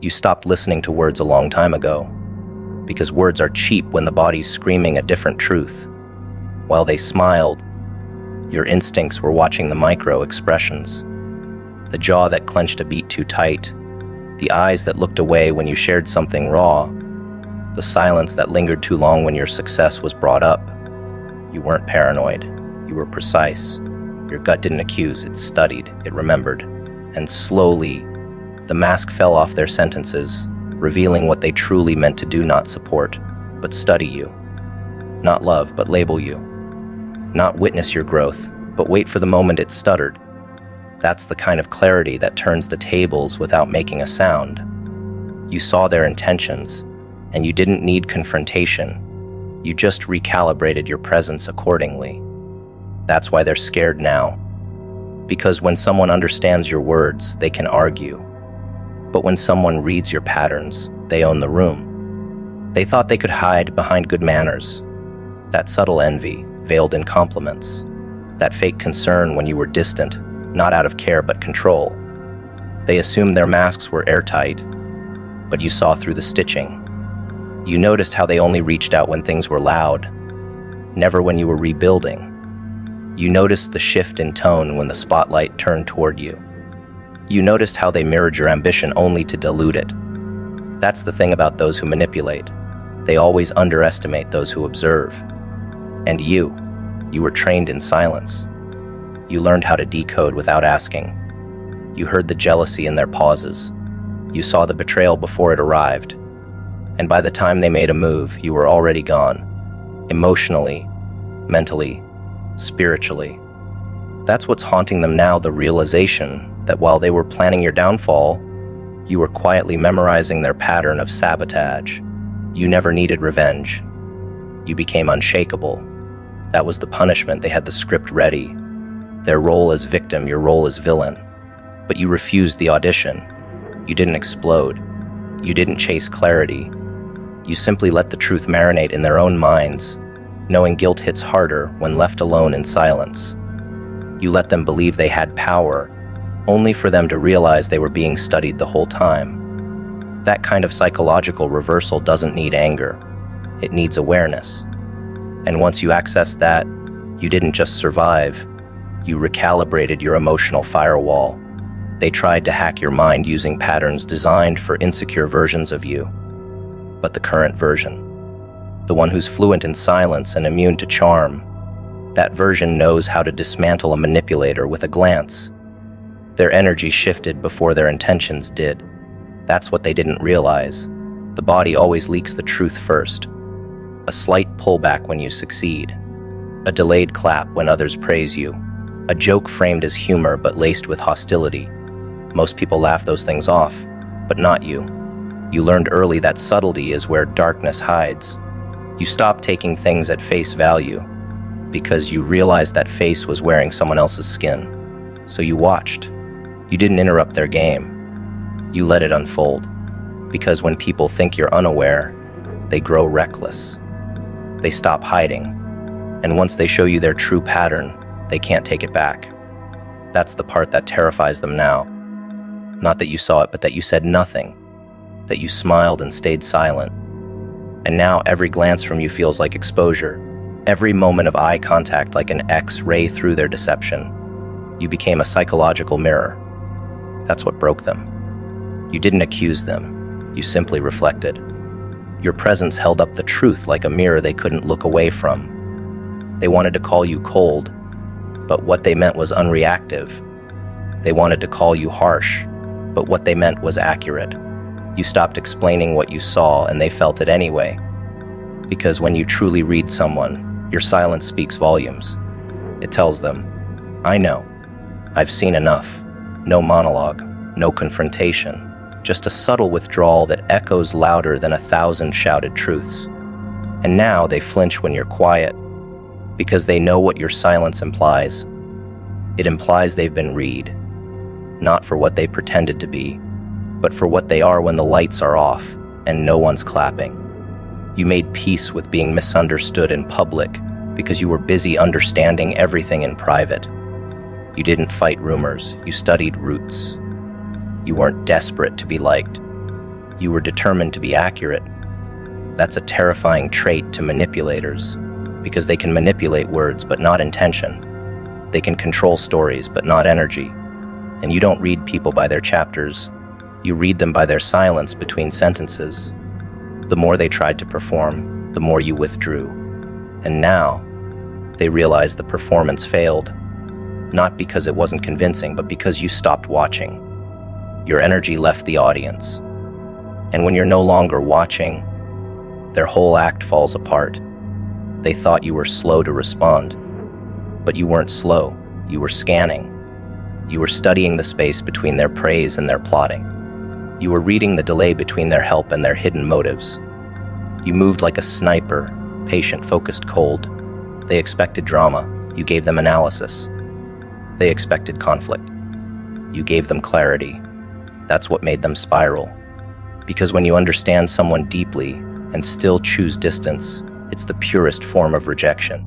You stopped listening to words a long time ago, because words are cheap when the body's screaming a different truth. While they smiled, your instincts were watching the micro expressions. The jaw that clenched a beat too tight, the eyes that looked away when you shared something raw, the silence that lingered too long when your success was brought up. You weren't paranoid, you were precise. Your gut didn't accuse, it studied, it remembered. And slowly, the mask fell off their sentences, revealing what they truly meant to do, not support, but study you. Not love, but label you. Not witness your growth, but wait for the moment it stuttered. That's the kind of clarity that turns the tables without making a sound. You saw their intentions, and you didn't need confrontation. You just recalibrated your presence accordingly. That's why they're scared now. Because when someone understands your words, they can argue. But when someone reads your patterns, they own the room. They thought they could hide behind good manners. That subtle envy, veiled in compliments. That fake concern when you were distant, not out of care but control. They assumed their masks were airtight, but you saw through the stitching. You noticed how they only reached out when things were loud, never when you were rebuilding. You noticed the shift in tone when the spotlight turned toward you. You noticed how they mirrored your ambition only to dilute it. That's the thing about those who manipulate. They always underestimate those who observe. And you were trained in silence. You learned how to decode without asking. You heard the jealousy in their pauses. You saw the betrayal before it arrived. And by the time they made a move, you were already gone. Emotionally, mentally, spiritually. That's what's haunting them now, the realization that while they were planning your downfall, you were quietly memorizing their pattern of sabotage. You never needed revenge. You became unshakable. That was the punishment. They had the script ready. Their role as victim, your role as villain. But you refused the audition. You didn't explode. You didn't chase clarity. You simply let the truth marinate in their own minds, knowing guilt hits harder when left alone in silence. You let them believe they had power, only for them to realize they were being studied the whole time. That kind of psychological reversal doesn't need anger. It needs awareness. And once you access that, you didn't just survive, you recalibrated your emotional firewall. They tried to hack your mind using patterns designed for insecure versions of you. But the current version, the one who's fluent in silence and immune to charm, that version knows how to dismantle a manipulator with a glance. Their energy shifted before their intentions did. That's what they didn't realize. The body always leaks the truth first. A slight pullback when you succeed. A delayed clap when others praise you. A joke framed as humor but laced with hostility. Most people laugh those things off, but not you. You learned early that subtlety is where darkness hides. You stopped taking things at face value because you realized that face was wearing someone else's skin. So you watched. You didn't interrupt their game. You let it unfold. Because when people think you're unaware, they grow reckless. They stop hiding. And once they show you their true pattern, they can't take it back. That's the part that terrifies them now. Not that you saw it, but that you said nothing. That you smiled and stayed silent. And now every glance from you feels like exposure. Every moment of eye contact like an X-ray through their deception. You became a psychological mirror. That's what broke them. You didn't accuse them. You simply reflected. Your presence held up the truth like a mirror they couldn't look away from. They wanted to call you cold, but what they meant was unreactive. They wanted to call you harsh, but what they meant was accurate. You stopped explaining what you saw and they felt it anyway. Because when you truly read someone, your silence speaks volumes. It tells them, I know. I've seen enough. No monologue, no confrontation. Just a subtle withdrawal that echoes louder than 1,000 shouted truths. And now they flinch when you're quiet, because they know what your silence implies. It implies they've been read, not for what they pretended to be, but for what they are when the lights are off and no one's clapping. You made peace with being misunderstood in public because you were busy understanding everything in private. You didn't fight rumors, you studied roots. You weren't desperate to be liked. You were determined to be accurate. That's a terrifying trait to manipulators, because they can manipulate words but not intention. They can control stories but not energy. And you don't read people by their chapters. You read them by their silence between sentences. The more they tried to perform, the more you withdrew. And now, they realize the performance failed. Not because it wasn't convincing, but because you stopped watching. Your energy left the audience. And when you're no longer watching, their whole act falls apart. They thought you were slow to respond. But you weren't slow. You were scanning. You were studying the space between their praise and their plotting. You were reading the delay between their help and their hidden motives. You moved like a sniper, patient, focused, cold. They expected drama. You gave them analysis. They expected conflict. You gave them clarity. That's what made them spiral. Because when you understand someone deeply and still choose distance, it's the purest form of rejection.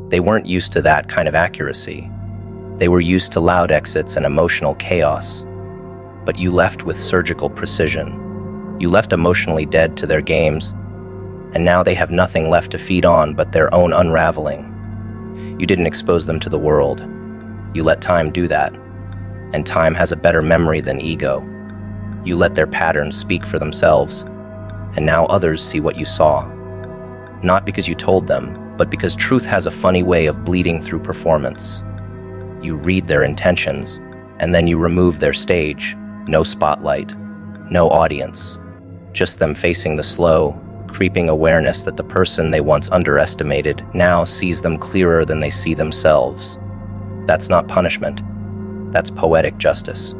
They weren't used to that kind of accuracy. They were used to loud exits and emotional chaos. But you left with surgical precision. You left emotionally dead to their games, and now they have nothing left to feed on but their own unraveling. You didn't expose them to the world. You let time do that, and time has a better memory than ego. You let their patterns speak for themselves, and now others see what you saw. Not because you told them, but because truth has a funny way of bleeding through performance. You read their intentions, and then you remove their stage. No spotlight, no audience, just them facing the slow, creeping awareness that the person they once underestimated now sees them clearer than they see themselves. That's not punishment. That's poetic justice.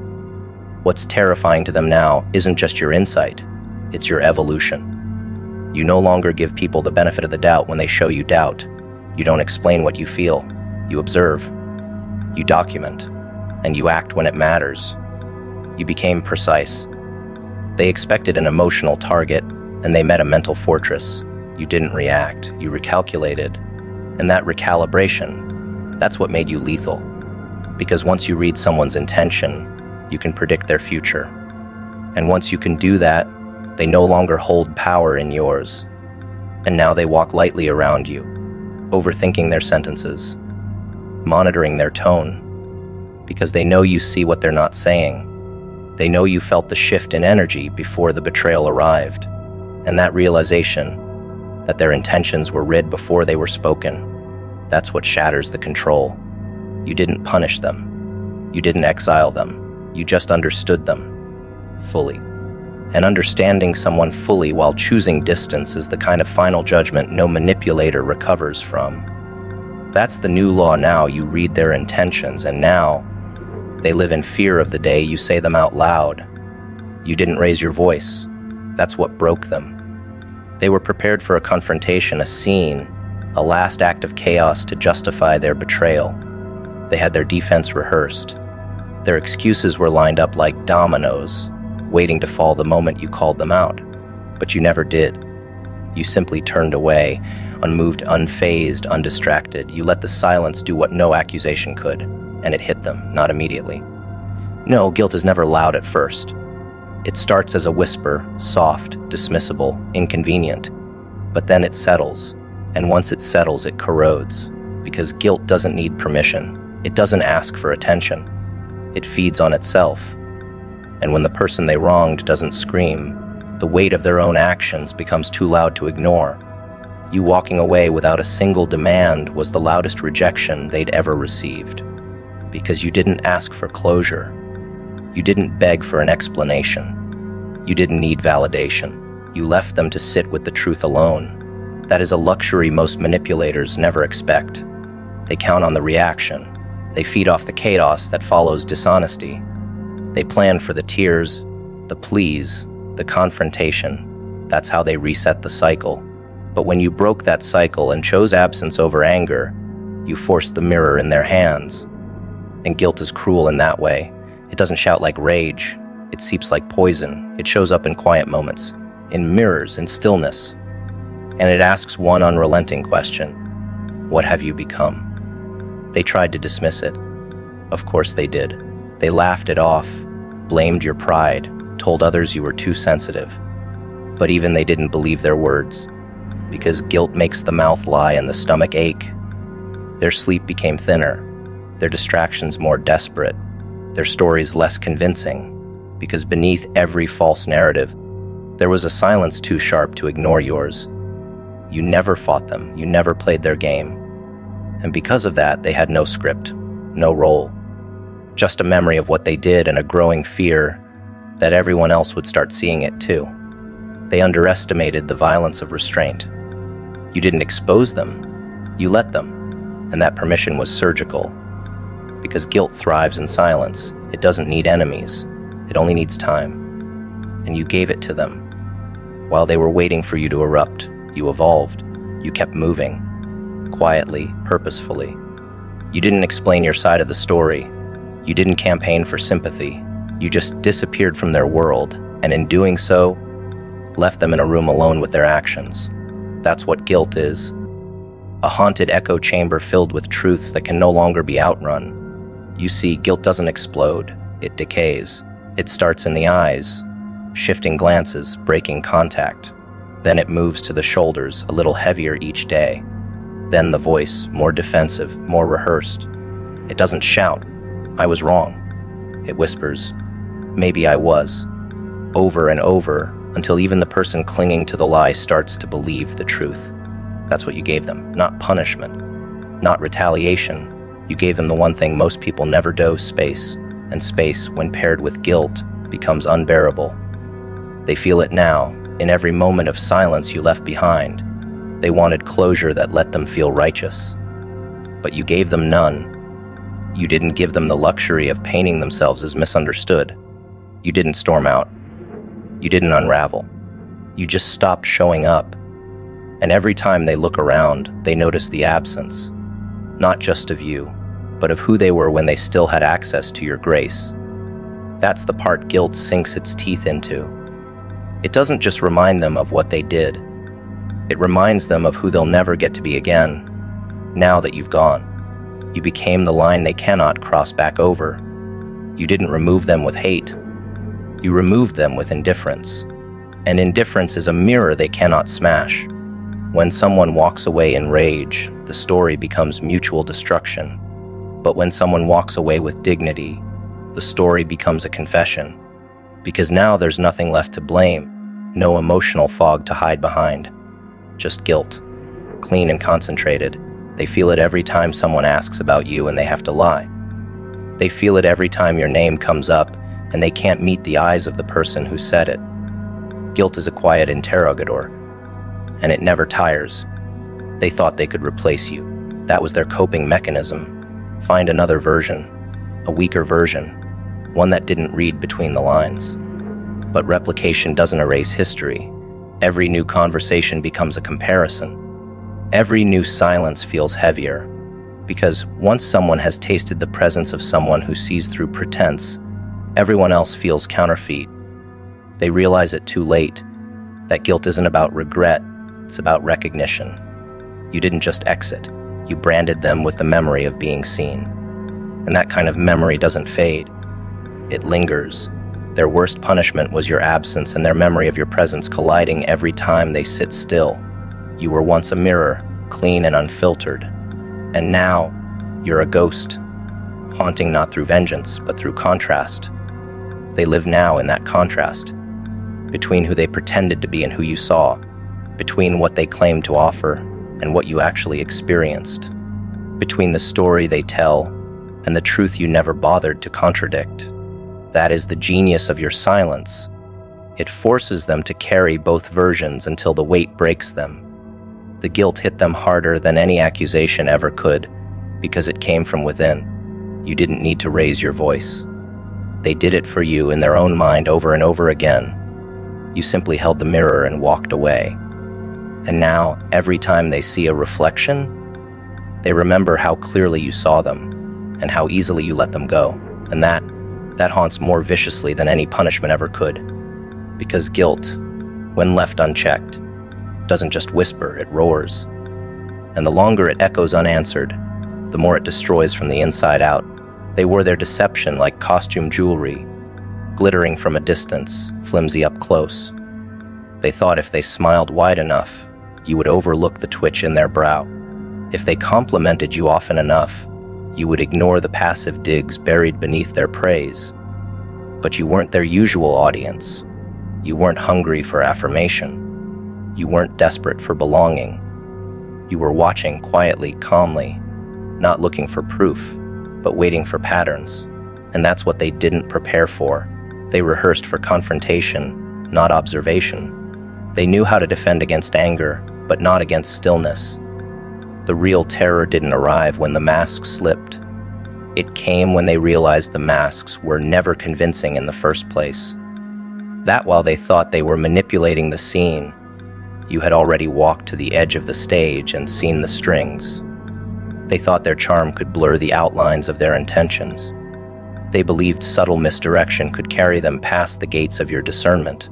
What's terrifying to them now isn't just your insight, it's your evolution. You no longer give people the benefit of the doubt when they show you doubt. You don't explain what you feel. You observe. You document. And you act when it matters. You became precise. They expected an emotional target, and they met a mental fortress. You didn't react. You recalculated. And that recalibration, that's what made you lethal. Because once you read someone's intention, you can predict their future. And once you can do that, they no longer hold power in yours. And now they walk lightly around you, overthinking their sentences, monitoring their tone, because they know you see what they're not saying. They know you felt the shift in energy before the betrayal arrived. And that realization, that their intentions were read before they were spoken, that's what shatters the control. You didn't punish them. You didn't exile them. You just understood them fully. And understanding someone fully while choosing distance is the kind of final judgment no manipulator recovers from. That's the new law now. You read their intentions, and now they live in fear of the day you say them out loud. You didn't raise your voice. That's what broke them. They were prepared for a confrontation, a scene, a last act of chaos to justify their betrayal. They had their defense rehearsed. Their excuses were lined up like dominoes, waiting to fall the moment you called them out. But you never did. You simply turned away, unmoved, unfazed, undistracted. You let the silence do what no accusation could, and it hit them, not immediately. No, guilt is never loud at first. It starts as a whisper, soft, dismissible, inconvenient. But then it settles, and once it settles, it corrodes, because guilt doesn't need permission. It doesn't ask for attention. It feeds on itself. And when the person they wronged doesn't scream, the weight of their own actions becomes too loud to ignore. You walking away without a single demand was the loudest rejection they'd ever received. Because you didn't ask for closure. You didn't beg for an explanation. You didn't need validation. You left them to sit with the truth alone. That is a luxury most manipulators never expect. They count on the reaction. They feed off the chaos that follows dishonesty. They plan for the tears, the pleas, the confrontation. That's how they reset the cycle. But when you broke that cycle and chose absence over anger, you forced the mirror in their hands. And guilt is cruel in that way. It doesn't shout like rage. It seeps like poison. It shows up in quiet moments, in mirrors, in stillness. And it asks one unrelenting question: what have you become? They tried to dismiss it. Of course they did. They laughed it off, blamed your pride, told others you were too sensitive. But even they didn't believe their words, because guilt makes the mouth lie and the stomach ache. Their sleep became thinner, their distractions more desperate, their stories less convincing, because beneath every false narrative, there was a silence too sharp to ignore yours. You never fought them, you never played their game. And because of that, they had no script, no role. Just a memory of what they did and a growing fear that everyone else would start seeing it too. They underestimated the violence of restraint. You didn't expose them, you let them, and that permission was surgical. Because guilt thrives in silence. It doesn't need enemies, it only needs time. And you gave it to them. While they were waiting for you to erupt, you evolved. You kept moving, quietly, purposefully. You didn't explain your side of the story. You didn't campaign for sympathy. You just disappeared from their world, and in doing so, left them in a room alone with their actions. That's what guilt is. A haunted echo chamber filled with truths that can no longer be outrun. You see, guilt doesn't explode, it decays. It starts in the eyes, shifting glances, breaking contact. Then it moves to the shoulders, a little heavier each day. Then the voice, more defensive, more rehearsed. It doesn't shout, "I was wrong." It whispers, "Maybe I was," over and over, until even the person clinging to the lie starts to believe the truth. That's what you gave them, not punishment, not retaliation. You gave them the one thing most people never do, space. And space, when paired with guilt, becomes unbearable. They feel it now, in every moment of silence you left behind. They wanted closure that let them feel righteous. But you gave them none. You didn't give them the luxury of painting themselves as misunderstood. You didn't storm out. You didn't unravel. You just stopped showing up. And every time they look around, they notice the absence, not just of you, but of who they were when they still had access to your grace. That's the part guilt sinks its teeth into. It doesn't just remind them of what they did. It reminds them of who they'll never get to be again. Now that you've gone, you became the line they cannot cross back over. You didn't remove them with hate. You removed them with indifference. And indifference is a mirror they cannot smash. When someone walks away in rage, the story becomes mutual destruction. But when someone walks away with dignity, the story becomes a confession. Because now there's nothing left to blame, no emotional fog to hide behind. Just guilt, clean and concentrated. They feel it every time someone asks about you and they have to lie. They feel it every time your name comes up and they can't meet the eyes of the person who said it. Guilt is a quiet interrogator, and it never tires. They thought they could replace you. That was their coping mechanism. Find another version, a weaker version, one that didn't read between the lines. But replication doesn't erase history. Every new conversation becomes a comparison. Every new silence feels heavier. Because once someone has tasted the presence of someone who sees through pretense, everyone else feels counterfeit. They realize it too late. That guilt isn't about regret, it's about recognition. You didn't just exit. You branded them with the memory of being seen. And that kind of memory doesn't fade. It lingers. Their worst punishment was your absence and their memory of your presence colliding every time they sit still. You were once a mirror, clean and unfiltered. And now, you're a ghost, haunting not through vengeance, but through contrast. They live now in that contrast, between who they pretended to be and who you saw, between what they claimed to offer and what you actually experienced, between the story they tell and the truth you never bothered to contradict. That is the genius of your silence. It forces them to carry both versions until the weight breaks them. The guilt hit them harder than any accusation ever could, because it came from within. You didn't need to raise your voice. They did it for you in their own mind over and over again. You simply held the mirror and walked away. And now, every time they see a reflection, they remember how clearly you saw them and how easily you let them go. And that haunts more viciously than any punishment ever could. Because guilt, when left unchecked, doesn't just whisper, it roars. And the longer it echoes unanswered, the more it destroys from the inside out. They wore their deception like costume jewelry, glittering from a distance, flimsy up close. They thought if they smiled wide enough, you would overlook the twitch in their brow. If they complimented you often enough, you would ignore the passive digs buried beneath their praise. But you weren't their usual audience. You weren't hungry for affirmation. You weren't desperate for belonging. You were watching quietly, calmly, not looking for proof, but waiting for patterns. And that's what they didn't prepare for. They rehearsed for confrontation, not observation. They knew how to defend against anger, but not against stillness. The real terror didn't arrive when the mask slipped. It came when they realized the masks were never convincing in the first place. That while they thought they were manipulating the scene, you had already walked to the edge of the stage and seen the strings. They thought their charm could blur the outlines of their intentions. They believed subtle misdirection could carry them past the gates of your discernment.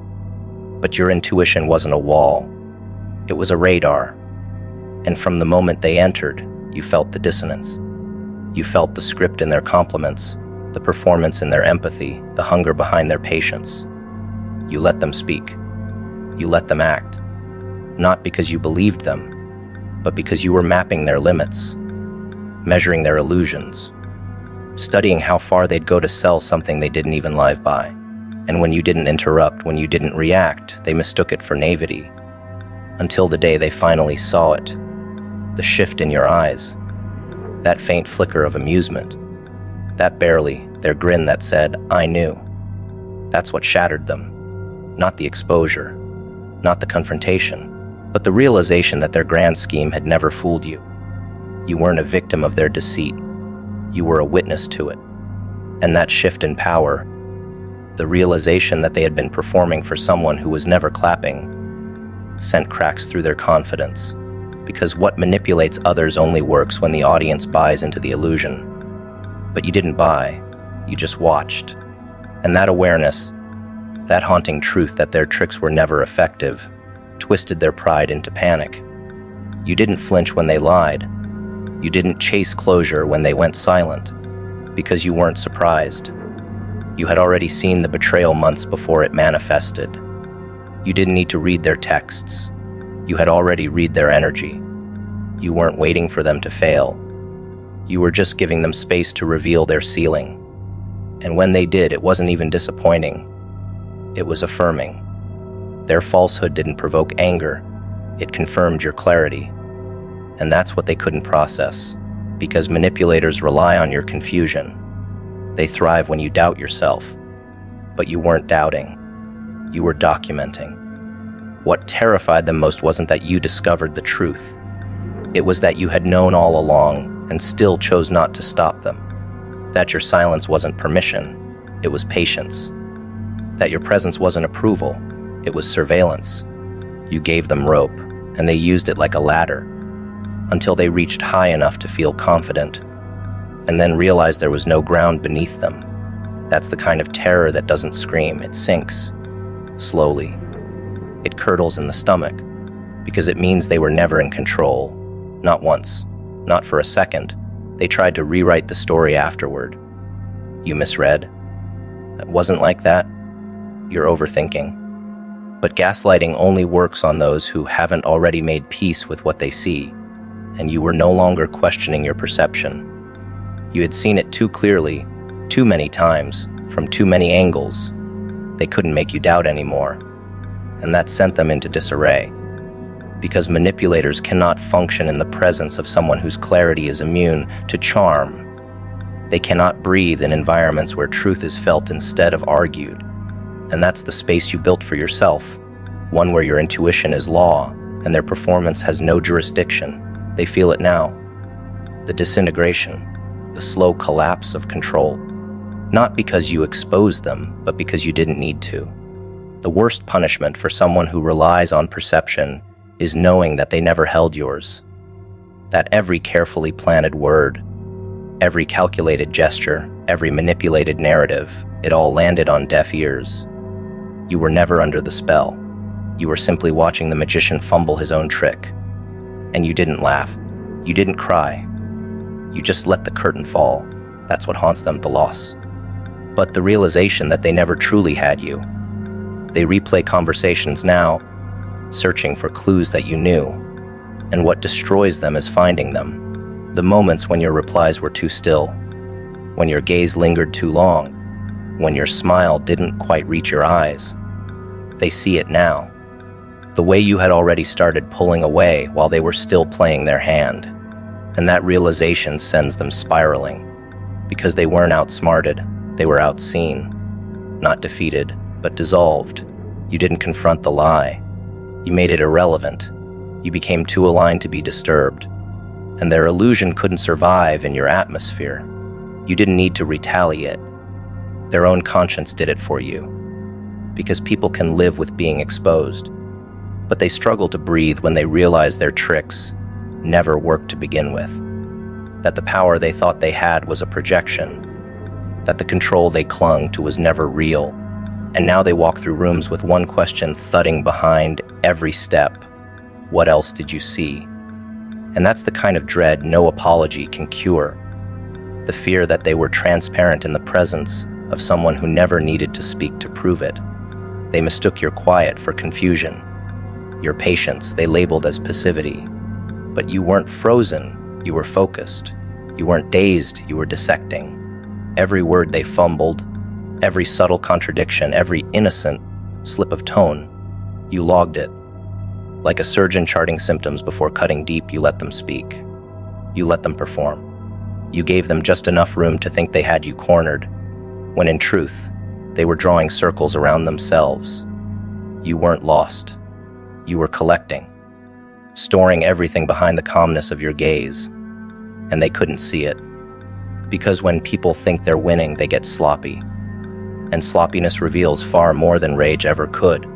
But your intuition wasn't a wall. It was a radar. And from the moment they entered, you felt the dissonance. You felt the script in their compliments, the performance in their empathy, the hunger behind their patience. You let them speak. You let them act. Not because you believed them, but because you were mapping their limits, measuring their illusions, studying how far they'd go to sell something they didn't even live by. And when you didn't interrupt, when you didn't react, they mistook it for naivety. Until the day they finally saw it. The shift in your eyes. That faint flicker of amusement. That barely, their grin that said, "I knew." That's what shattered them. Not the exposure, not the confrontation, but the realization that their grand scheme had never fooled you. You weren't a victim of their deceit. You were a witness to it. And that shift in power, the realization that they had been performing for someone who was never clapping, sent cracks through their confidence. Because what manipulates others only works when the audience buys into the illusion. But you didn't buy, you just watched. And that awareness, that haunting truth that their tricks were never effective, twisted their pride into panic. You didn't flinch when they lied. You didn't chase closure when they went silent, because you weren't surprised. You had already seen the betrayal months before it manifested. You didn't need to read their texts. You had already read their energy. You weren't waiting for them to fail. You were just giving them space to reveal their ceiling. And when they did, it wasn't even disappointing. It was affirming. Their falsehood didn't provoke anger. It confirmed your clarity. And that's what they couldn't process, because manipulators rely on your confusion. They thrive when you doubt yourself. But you weren't doubting. You were documenting. What terrified them most wasn't that you discovered the truth. It was that you had known all along and still chose not to stop them. That your silence wasn't permission, it was patience. That your presence wasn't approval, it was surveillance. You gave them rope, and they used it like a ladder, until they reached high enough to feel confident, and then realized there was no ground beneath them. That's the kind of terror that doesn't scream, it sinks. Slowly. It curdles in the stomach, because it means they were never in control. Not once, not for a second. They tried to rewrite the story afterward. You misread. It wasn't like that. You're overthinking. But gaslighting only works on those who haven't already made peace with what they see, and you were no longer questioning your perception. You had seen it too clearly, too many times, from too many angles. They couldn't make you doubt anymore, and that sent them into disarray. Because manipulators cannot function in the presence of someone whose clarity is immune to charm. They cannot breathe in environments where truth is felt instead of argued. And that's the space you built for yourself, one where your intuition is law and their performance has no jurisdiction. They feel it now. The disintegration, the slow collapse of control. Not because you exposed them, but because you didn't need to. The worst punishment for someone who relies on perception is knowing that they never held yours. That every carefully planted word, every calculated gesture, every manipulated narrative, it all landed on deaf ears. You were never under the spell. You were simply watching the magician fumble his own trick. And you didn't laugh. You didn't cry. You just let the curtain fall. That's what haunts them, the loss. But the realization that they never truly had you. They replay conversations now, searching for clues that you knew, and what destroys them is finding them. The moments when your replies were too still, when your gaze lingered too long, when your smile didn't quite reach your eyes. They see it now. The way you had already started pulling away while they were still playing their hand. And that realization sends them spiraling. Because they weren't outsmarted, they were outseen. Not defeated, but dissolved. You didn't confront the lie. You made it irrelevant. You became too aligned to be disturbed. And their illusion couldn't survive in your atmosphere. You didn't need to retaliate. Their own conscience did it for you. Because people can live with being exposed. But they struggle to breathe when they realize their tricks never worked to begin with. That the power they thought they had was a projection. That the control they clung to was never real. And now they walk through rooms with one question thudding behind every step. What else did you see? And that's the kind of dread no apology can cure. The fear that they were transparent in the presence of someone who never needed to speak to prove it. They mistook your quiet for confusion. Your patience they labeled as passivity. But you weren't frozen, you were focused. You weren't dazed, you were dissecting. Every word they fumbled, every subtle contradiction, every innocent slip of tone, you logged it. Like a surgeon charting symptoms before cutting deep, you let them speak. You let them perform. You gave them just enough room to think they had you cornered, when in truth, they were drawing circles around themselves. You weren't lost. You were collecting, storing everything behind the calmness of your gaze, and they couldn't see it. Because when people think they're winning, they get sloppy. And sloppiness reveals far more than rage ever could.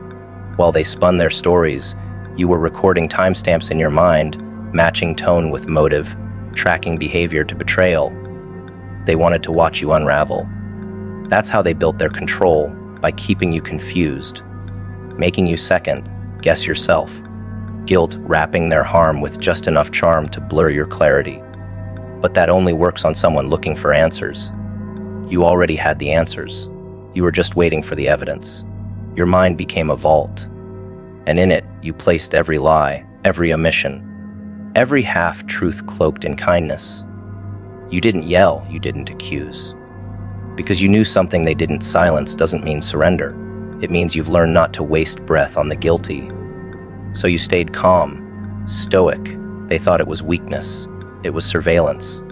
While they spun their stories, you were recording timestamps in your mind, matching tone with motive, tracking behavior to betrayal. They wanted to watch you unravel. That's how they built their control, by keeping you confused, making you second, guess yourself. Guilt wrapping their harm with just enough charm to blur your clarity. But that only works on someone looking for answers. You already had the answers. You were just waiting for the evidence. Your mind became a vault. And in it, you placed every lie, every omission, every half-truth cloaked in kindness. You didn't yell, you didn't accuse. Because you knew something they didn't silence doesn't mean surrender. It means you've learned not to waste breath on the guilty. So you stayed calm, stoic. They thought it was weakness. It was surveillance.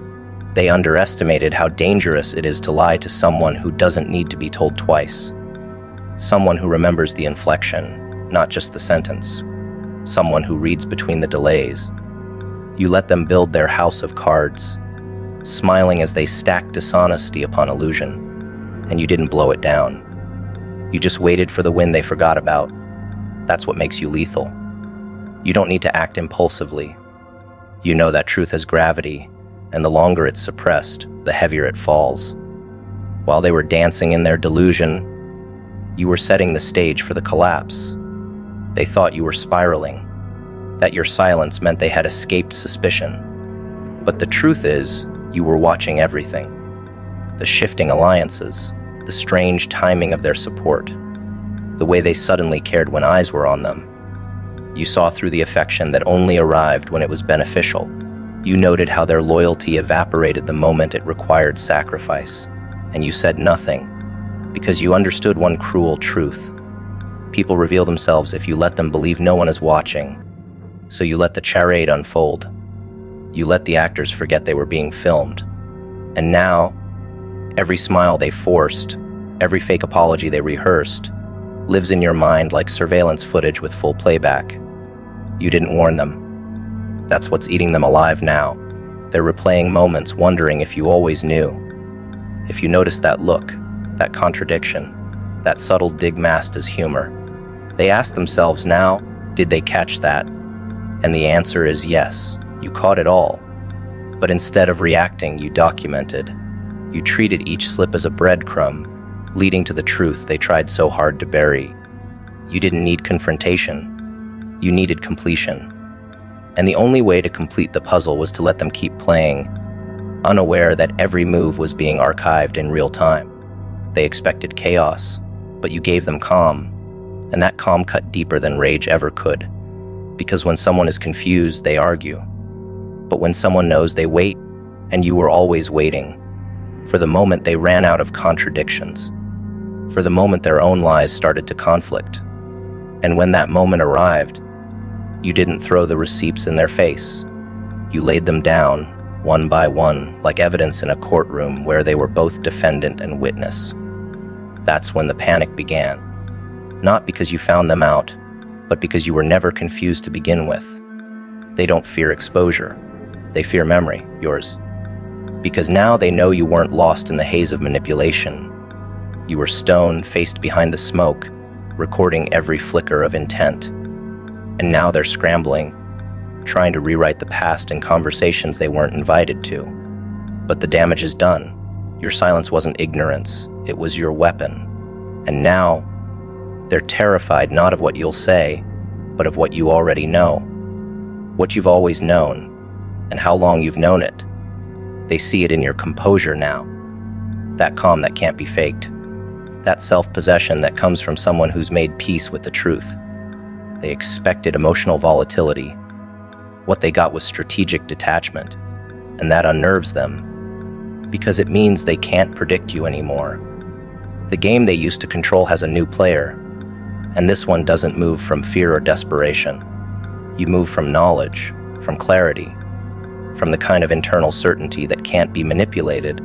They underestimated how dangerous it is to lie to someone who doesn't need to be told twice. Someone who remembers the inflection, not just the sentence. Someone who reads between the delays. You let them build their house of cards, smiling as they stacked dishonesty upon illusion, and you didn't blow it down. You just waited for the wind they forgot about. That's what makes you lethal. You don't need to act impulsively. You know that truth has gravity, and the longer it's suppressed, the heavier it falls. While they were dancing in their delusion, you were setting the stage for the collapse. They thought you were spiraling, that your silence meant they had escaped suspicion. But the truth is, you were watching everything. The shifting alliances, the strange timing of their support, the way they suddenly cared when eyes were on them. You saw through the affection that only arrived when it was beneficial. You noted how their loyalty evaporated the moment it required sacrifice, and you said nothing, because you understood one cruel truth. People reveal themselves if you let them believe no one is watching. So you let the charade unfold. You let the actors forget they were being filmed. And now, every smile they forced, every fake apology they rehearsed, lives in your mind like surveillance footage with full playback. You didn't warn them. That's what's eating them alive now. They're replaying moments, wondering if you always knew. If you noticed that look, that contradiction, that subtle dig masked as humor. They ask themselves now, did they catch that? And the answer is yes, you caught it all. But instead of reacting, you documented. You treated each slip as a breadcrumb, leading to the truth they tried so hard to bury. You didn't need confrontation. You needed completion. And the only way to complete the puzzle was to let them keep playing, unaware that every move was being archived in real time. They expected chaos, but you gave them calm. And that calm cut deeper than rage ever could, because when someone is confused, they argue. But when someone knows, they wait, and you were always waiting. For the moment they ran out of contradictions. For the moment their own lies started to conflict. And when that moment arrived, you didn't throw the receipts in their face. You laid them down, one by one, like evidence in a courtroom where they were both defendant and witness. That's when the panic began. Not because you found them out, but because you were never confused to begin with. They don't fear exposure. They fear memory, yours. Because now they know you weren't lost in the haze of manipulation. You were stone, faced behind the smoke, recording every flicker of intent. And now they're scrambling, trying to rewrite the past in conversations they weren't invited to. But the damage is done. Your silence wasn't ignorance, it was your weapon. And now, they're terrified not of what you'll say, but of what you already know. What you've always known, and how long you've known it. They see it in your composure now. That calm that can't be faked. That self-possession that comes from someone who's made peace with the truth. They expected emotional volatility. What they got was strategic detachment, and that unnerves them, because it means they can't predict you anymore. The game they used to control has a new player, and this one doesn't move from fear or desperation. You move from knowledge, from clarity, from the kind of internal certainty that can't be manipulated.